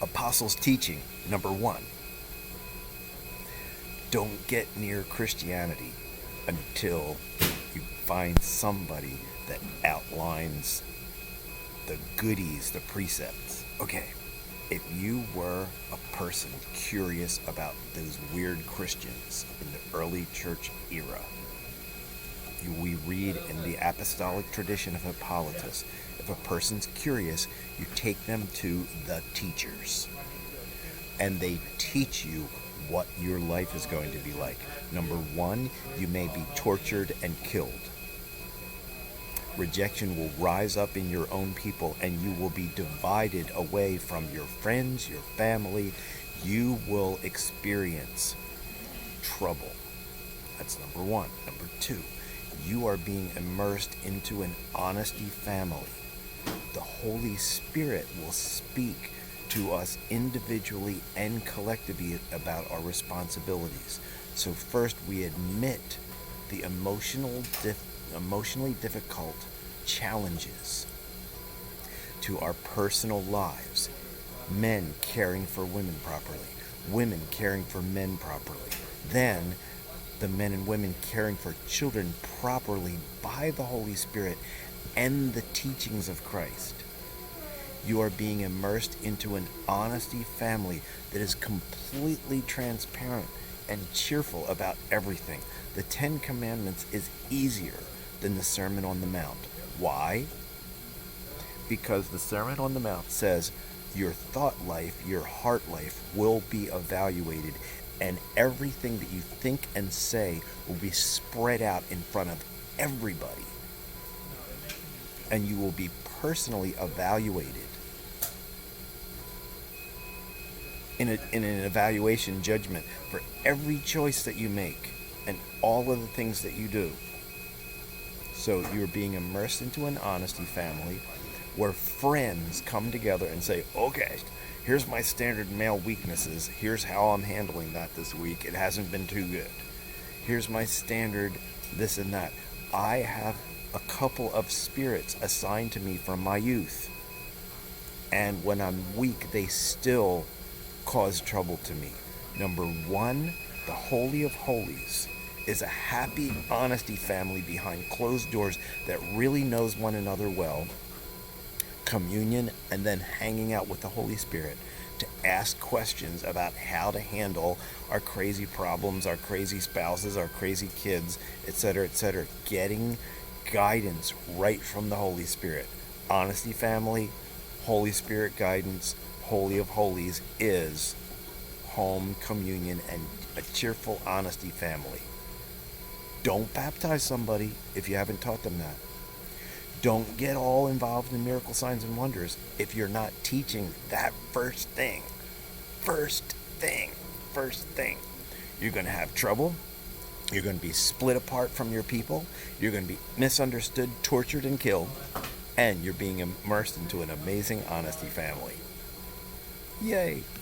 Apostles' teaching, number 1. Don't get near Christianity until you find somebody that outlines the goodies, the precepts. Okay, if you were a person curious about those weird Christians in the early church era, we read in the apostolic tradition of Hippolytus, if a person's curious, you take them to the teachers. And they teach you what your life is going to be like. Number 1, you may be tortured and killed. Rejection will rise up in your own people, and you will be divided away from your friends, your family. You will experience trouble. That's number 1. Number 2, you are being immersed into an honesty family. The Holy Spirit will speak to us individually and collectively about our responsibilities. So first, we admit the emotionally difficult challenges to our personal lives. Men caring for women properly, women caring for men properly. Then the men and women caring for children properly by the Holy Spirit and the teachings of Christ. You are being immersed into an honesty family that is completely transparent and cheerful about everything. The 10 Commandments is easier than the Sermon on the Mount. Why? Because the Sermon on the Mount says your thought life, your heart life will be evaluated, and everything that you think and say will be spread out in front of everybody. And you will be personally evaluated in an evaluation judgment for every choice that you make and all of the things that you do. So you're being immersed into an honesty family where friends come together and say, okay, here's my standard male weaknesses. Here's how I'm handling that this week. It hasn't been too good. Here's my standard this and that. I have a couple of spirits assigned to me from my youth. And when I'm weak, they still cause trouble to me. Number 1, the Holy of Holies is a happy honesty family behind closed doors that really knows one another well. Communion, and then hanging out with the Holy Spirit to ask questions about how to handle our crazy problems, our crazy spouses, our crazy kids, etc., etc. Getting guidance right from the Holy Spirit. Honesty family, Holy Spirit guidance, Holy of Holies is home, communion, and a cheerful honesty family. Don't baptize somebody if you haven't taught them that. Don't get all involved in miracle signs and wonders if you're not teaching that first thing. First thing. You're going to have trouble. You're going to be split apart from your people. You're going to be misunderstood, tortured, and killed. And you're being immersed into an amazing honesty family. Yay!